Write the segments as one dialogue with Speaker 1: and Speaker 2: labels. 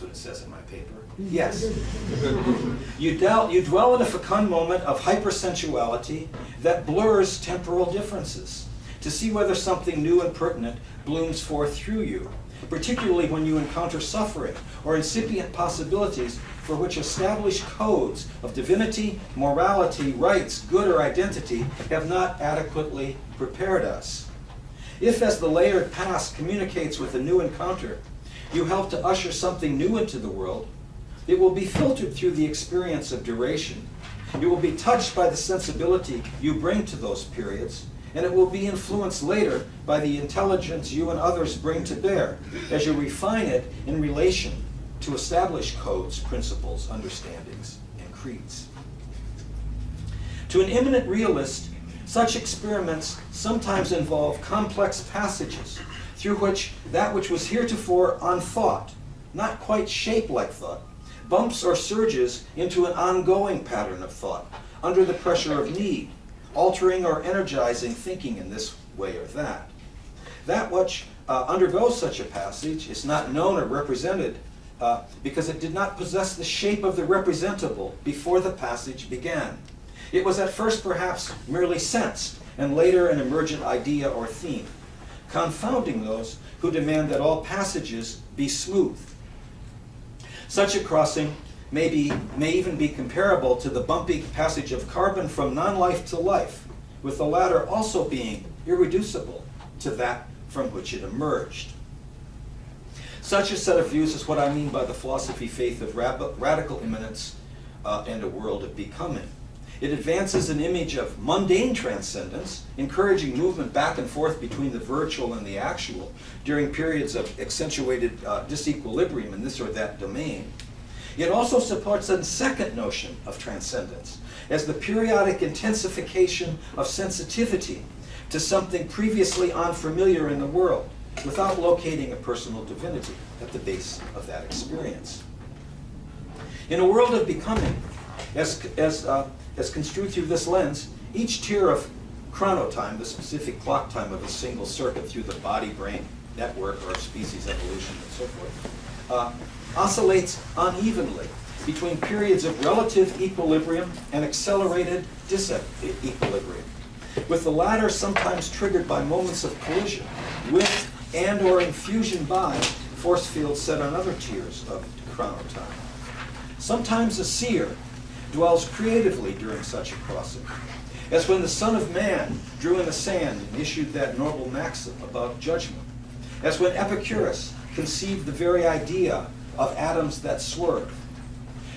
Speaker 1: what it says in my paper. Yes. You dwell in a fecund moment of hypersensuality that blurs temporal differences, to see whether something new and pertinent blooms forth through you, particularly when you encounter suffering or incipient possibilities for which established codes of divinity, morality, rights, good, or identity have not adequately prepared us. If, as the layered past communicates with a new encounter, you help to usher something new into the world, it will be filtered through the experience of duration. It will be touched by the sensibility you bring to those periods, and it will be influenced later by the intelligence you and others bring to bear as you refine it in relation to established codes, principles, understandings, and creeds. To an immanent realist, such experiments sometimes involve complex passages through which that which was heretofore unthought, not quite shaped like thought, bumps or surges into an ongoing pattern of thought under the pressure of need, altering or energizing thinking in this way or that. That which undergoes such a passage is not known or represented because it did not possess the shape of the representable before the passage began. It was at first perhaps merely sensed, and later an emergent idea or theme, confounding those who demand that all passages be smooth. Such a crossing may even be comparable to the bumpy passage of carbon from non-life to life, with the latter also being irreducible to that from which it emerged. Such a set of views is what I mean by the philosophy faith of radical immanence and a world of becoming. It advances an image of mundane transcendence, encouraging movement back and forth between the virtual and the actual during periods of accentuated disequilibrium in this or that domain. It also supports a second notion of transcendence as the periodic intensification of sensitivity to something previously unfamiliar in the world, without locating a personal divinity at the base of that experience. In a world of becoming, as construed through this lens, each tier of chronotime, the specific clock time of a single circuit through the body-brain network or species evolution and so forth, oscillates unevenly between periods of relative equilibrium and accelerated disequilibrium, with the latter sometimes triggered by moments of collision with and or infusion by force fields set on other tiers of chronotime. Sometimes a seer dwells creatively during such a crossing, as when the Son of Man drew in the sand and issued that noble maxim about judgment, as when Epicurus conceived the very idea of atoms that swerve,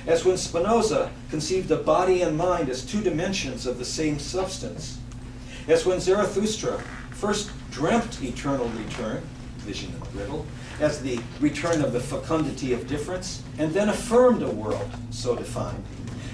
Speaker 1: as when Spinoza conceived of body and mind as two dimensions of the same substance, as when Zarathustra first dreamt eternal return, vision and riddle, as the return of the fecundity of difference, and then affirmed a world so defined,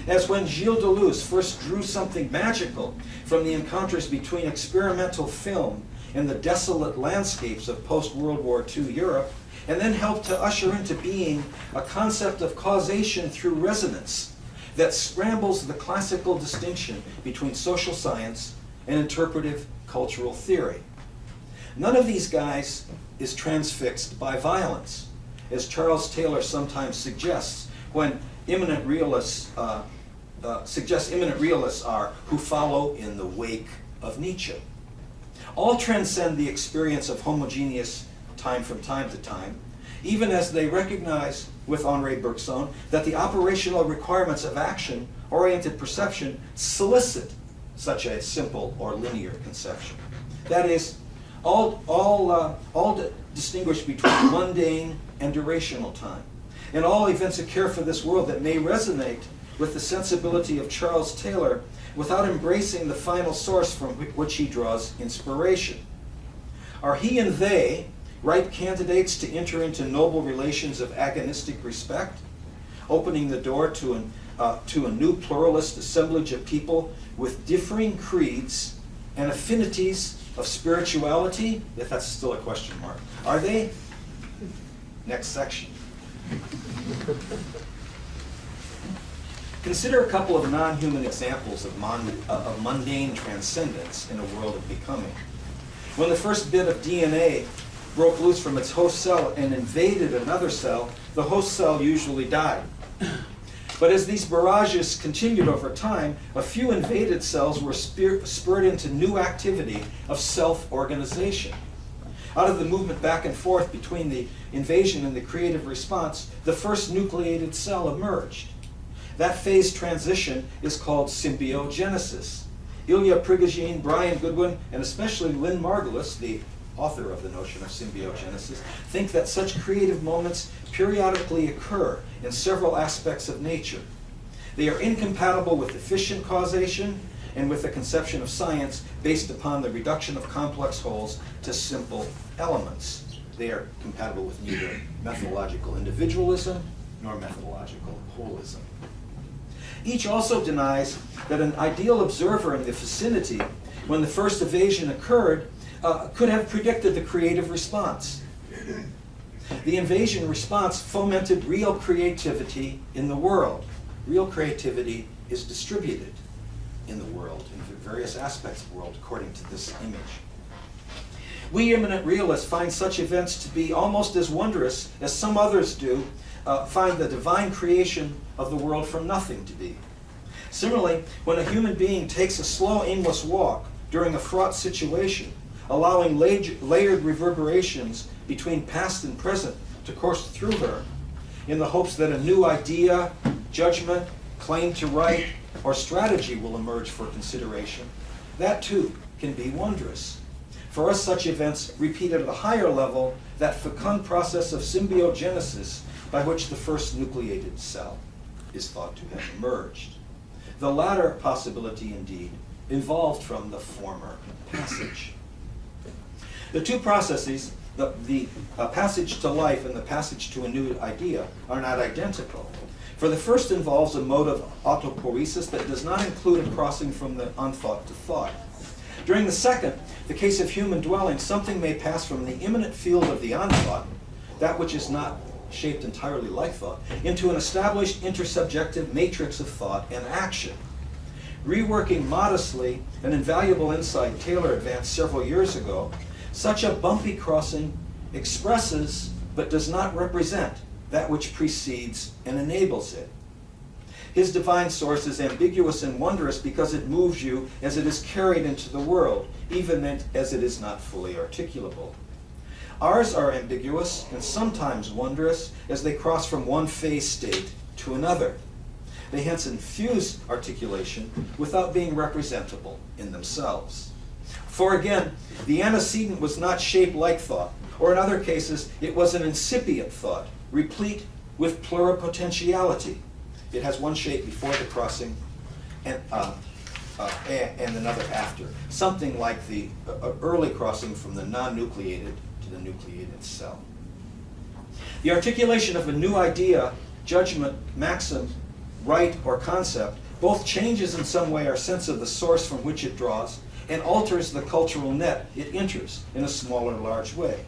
Speaker 1: as when Gilles Deleuze first drew something magical from the encounters between experimental film and the desolate landscapes of post-World War II Europe, and then helped to usher into being a concept of causation through resonance that scrambles the classical distinction between social science and interpretive cultural theory. None of these guys is transfixed by violence, as Charles Taylor sometimes suggests when immanent realists are who follow in the wake of Nietzsche. All transcend the experience of homogeneous time from time to time, even as they recognize, with Henri Bergson, that the operational requirements of action-oriented perception solicit such a simple or linear conception. That is, all distinguish between mundane and durational time, and all evince a care for this world that may resonate with the sensibility of Charles Taylor without embracing the final source from which he draws inspiration. Are he and they ripe candidates to enter into noble relations of agonistic respect, opening the door to a new pluralist assemblage of people with differing creeds and affinities of spirituality? If that's still a question mark. Are they? Next section. Consider a couple of non-human examples of mundane transcendence in a world of becoming. When the first bit of DNA broke loose from its host cell and invaded another cell, the host cell usually died. But as these barrages continued over time, a few invaded cells were spurred into new activity of self-organization. Out of the movement back and forth between the invasion and the creative response, the first nucleated cell emerged. That phase transition is called symbiogenesis. Ilya Prigogine, Brian Goodwin, and especially Lynn Margulis, the author of the notion of symbiogenesis, think that such creative moments periodically occur in several aspects of nature. They are incompatible with efficient causation and with the conception of science based upon the reduction of complex wholes to simple elements. They are compatible with neither methodological individualism nor methodological holism. Each also denies that an ideal observer in the vicinity when the first invasion occurred could have predicted the creative response. The invasion response fomented real creativity in the world. Real creativity is distributed in the world, in various aspects of the world, according to this image. We eminent realists find such events to be almost as wondrous as some others do find the divine creation of the world from nothing to be. Similarly, when a human being takes a slow, aimless walk during a fraught situation, allowing layered reverberations between past and present to course through her, in the hopes that a new idea, judgment, claim to right, or strategy will emerge for consideration, that too can be wondrous. For us, such events repeat at a higher level that fecund process of symbiogenesis by which the first nucleated cell is thought to have emerged. The latter possibility, indeed, evolved from the former passage. The two processes, the passage to life and the passage to a new idea, are not identical. For the first involves a mode of autopoiesis that does not include a crossing from the unthought to thought. During the second, the case of human dwelling, something may pass from the immanent field of the unthought, that which is not shaped entirely like thought, into an established intersubjective matrix of thought and action. Reworking modestly an invaluable insight Taylor advanced several years ago, such a bumpy crossing expresses but does not represent that which precedes and enables it. His divine source is ambiguous and wondrous because it moves you as it is carried into the world, even as it is not fully articulable. Ours are ambiguous and sometimes wondrous as they cross from one phase state to another. They hence infuse articulation without being representable in themselves. For again, the antecedent was not shaped like thought, or in other cases, it was an incipient thought, replete with pluripotentiality. It has one shape before the crossing and another after, something like the early crossing from the non-nucleated to the nucleated cell. The articulation of a new idea, judgment, maxim, right, or concept both changes in some way our sense of the source from which it draws and alters the cultural net it enters in a small or large way.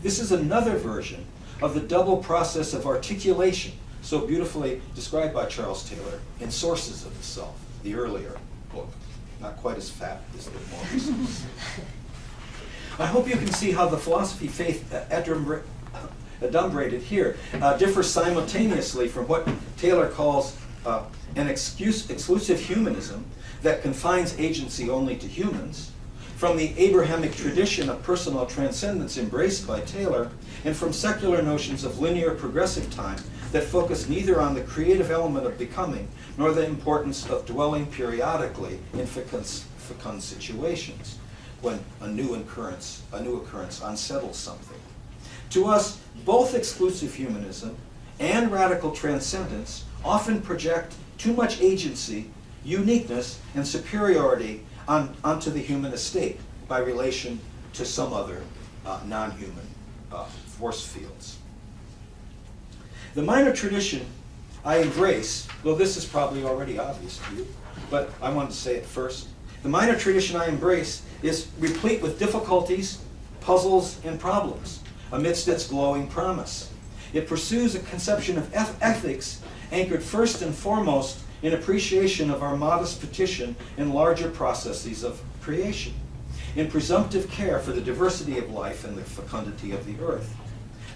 Speaker 1: This is another version of the double process of articulation so beautifully described by Charles Taylor in Sources of the Self, the earlier book, not quite as fat as the more recent. I hope you can see how the philosophy faith adumbrated here differs simultaneously from what Taylor calls an exclusive humanism that confines agency only to humans, from the Abrahamic tradition of personal transcendence embraced by Taylor, and from secular notions of linear progressive time that focus neither on the creative element of becoming nor the importance of dwelling periodically in fecund situations when a new occurrence unsettles something. To us, both exclusive humanism and radical transcendence often project too much agency, uniqueness, and superiority onto the human estate by relation to some other non-human force fields. The minor tradition I embrace, though this is probably already obvious to you, but I wanted to say it first. The minor tradition I embrace is replete with difficulties, puzzles, and problems amidst its glowing promise. It pursues a conception of ethics anchored first and foremost in appreciation of our modest petition in larger processes of creation, in presumptive care for the diversity of life and the fecundity of the earth.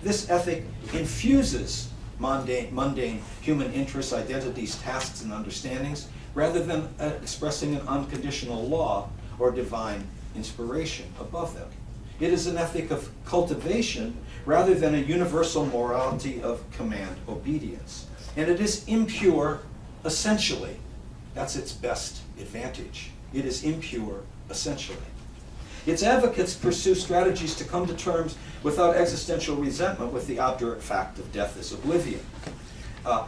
Speaker 1: This ethic infuses mundane human interests, identities, tasks, and understandings, rather than expressing an unconditional law or divine inspiration above them. It is an ethic of cultivation rather than a universal morality of command obedience. And it is impure essentially. That's its best advantage. It is impure essentially. Its advocates pursue strategies to come to terms without existential resentment with the obdurate fact of death as oblivion.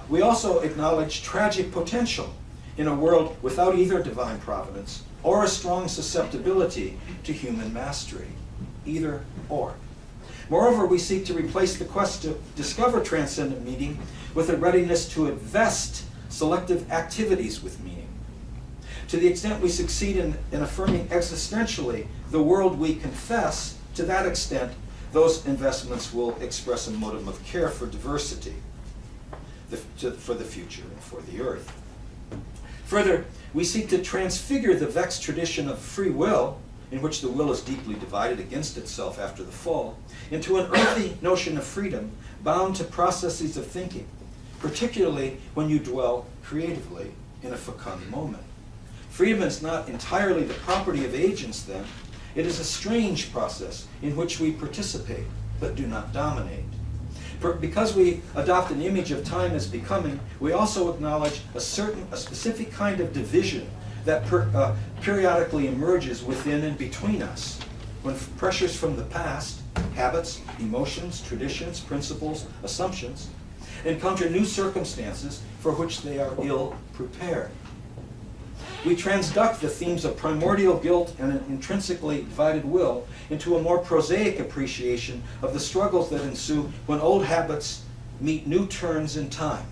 Speaker 1: We also acknowledge tragic potential in a world without either divine providence or a strong susceptibility to human mastery. Either or. Moreover, we seek to replace the quest to discover transcendent meaning with a readiness to invest selective activities with meaning. To the extent we succeed in affirming existentially the world we confess, to that extent, those investments will express a modum of care for diversity, for the future and for the earth. Further, we seek to transfigure the vexed tradition of free will, in which the will is deeply divided against itself after the fall, into an earthy notion of freedom bound to processes of thinking, particularly when you dwell creatively in a fecund moment. Freedom is not entirely the property of agents then. It is a strange process in which we participate but do not dominate. Because we adopt an image of time as becoming, we also acknowledge a specific kind of division that periodically emerges within and between us when pressures from the past, habits, emotions, traditions, principles, assumptions, encounter new circumstances for which they are ill prepared. We transduct the themes of primordial guilt and an intrinsically divided will into a more prosaic appreciation of the struggles that ensue when old habits meet new turns in time.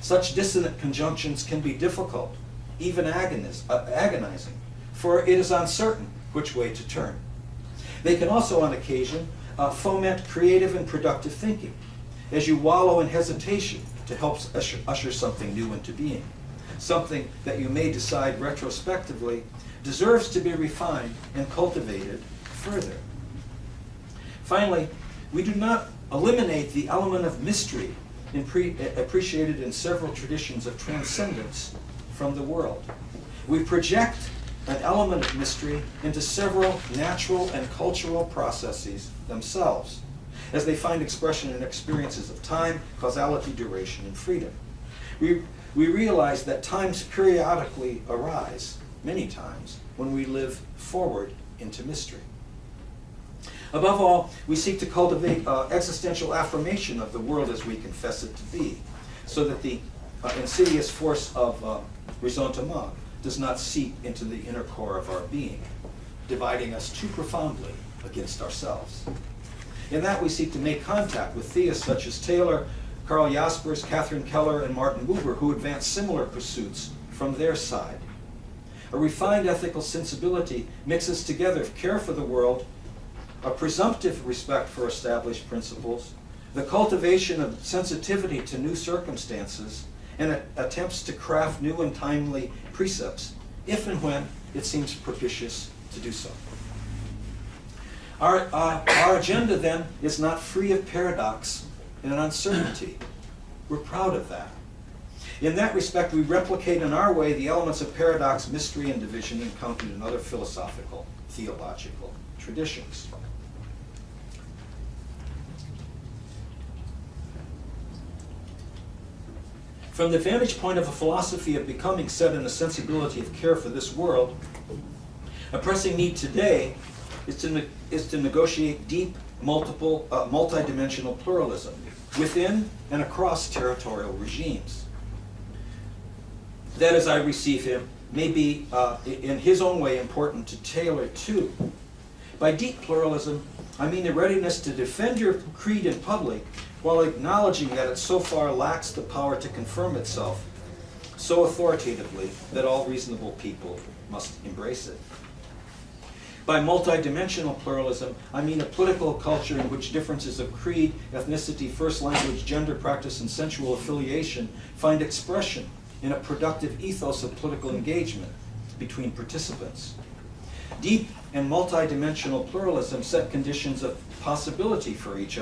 Speaker 1: Such dissonant conjunctions can be difficult, even agonizing, for it is uncertain which way to turn. They can also, on occasion, foment creative and productive thinking, as you wallow in hesitation to help usher something new into being. Something that you may decide retrospectively deserves to be refined and cultivated further. Finally, we do not eliminate the element of mystery appreciated in several traditions of transcendence from the world. We project an element of mystery into several natural and cultural processes themselves, as they find expression in experiences of time, causality, duration, and freedom. We realize that times periodically arise, many times, when we live forward into mystery. Above all, we seek to cultivate existential affirmation of the world as we confess it to be, so that the insidious force of ressentiment does not seep into the inner core of our being, dividing us too profoundly against ourselves. In that, we seek to make contact with theists such as Taylor, Karl Jaspers, Catherine Keller, and Martin Buber, who advance similar pursuits from their side. A refined ethical sensibility mixes together care for the world, a presumptive respect for established principles, the cultivation of sensitivity to new circumstances, and attempts to craft new and timely precepts, if and when it seems propitious to do so. Our agenda, then, is not free of paradox and uncertainty. We're proud of that. In that respect, we replicate in our way the elements of paradox, mystery, and division encountered in other philosophical, theological traditions. From the vantage point of a philosophy of becoming set in a sensibility of care for this world, a pressing need today is to negotiate deep, multidimensional pluralism within and across territorial regimes. That, as I receive him, may be in his own way important to Taylor too. By deep pluralism, I mean the readiness to defend your creed in public while acknowledging that it so far lacks the power to confirm itself so authoritatively that all reasonable people must embrace it. By multidimensional pluralism, I mean a political culture in which differences of creed, ethnicity, first language, gender practice, and sensual affiliation find expression in a productive ethos of political engagement between participants. Deep and multidimensional pluralism set conditions of possibility for each other.